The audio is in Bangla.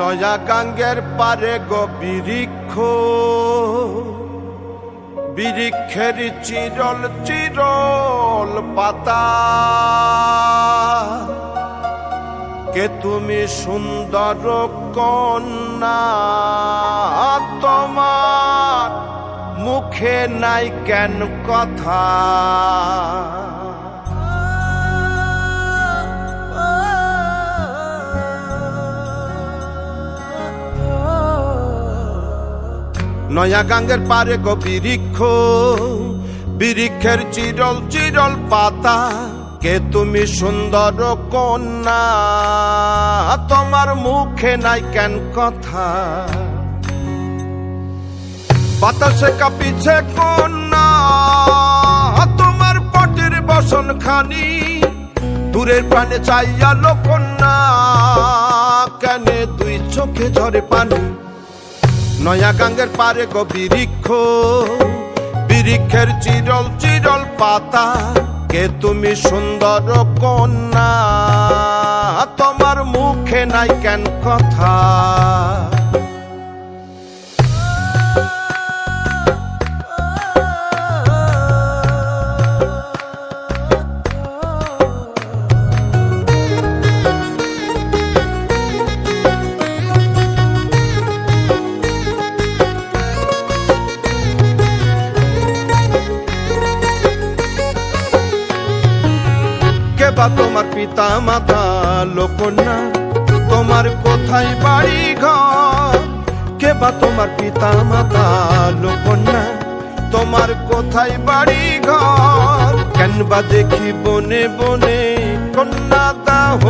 নয়া গাঙ্গের পারে গো বৃক্ষ, বৃক্ষের চিরল চিরল পাতা, কে তুমি সুন্দর কন্যা, তোমার মুখে নাই কেন কথা। নয়া গাঙ্গের পারে গো বৃক্ষ, বৃক্ষের চিরল চিরল পাতা, কে তুমি সুন্দর কন্যা, তোমার মুখে নাই কেন কথা। বাতাসে কাঁপিছে কন্যা, তোমার পটের বসন খানি, দূরের প্রাণে চাইয়ালো কন্যা, কেনে দুই চোখে ঝরে পানি। নয়া গাঙ্গের পারে গো বৃক্ষ, বৃক্ষের চিরল চিরল পাতা, কে তুমি সুন্দর কন্যা, তোমার মুখে নাই কেন কথা। বা তোমার পিতা মাতা লোকন্যা, তোমার কোথায় বাড়ি ঘর, কে বা তোমার পিতা মাতা লোকন্যা, তোমার কোথায় বাড়ি ঘর। কেন বা দেখি বনে বনে কন্যা দাহ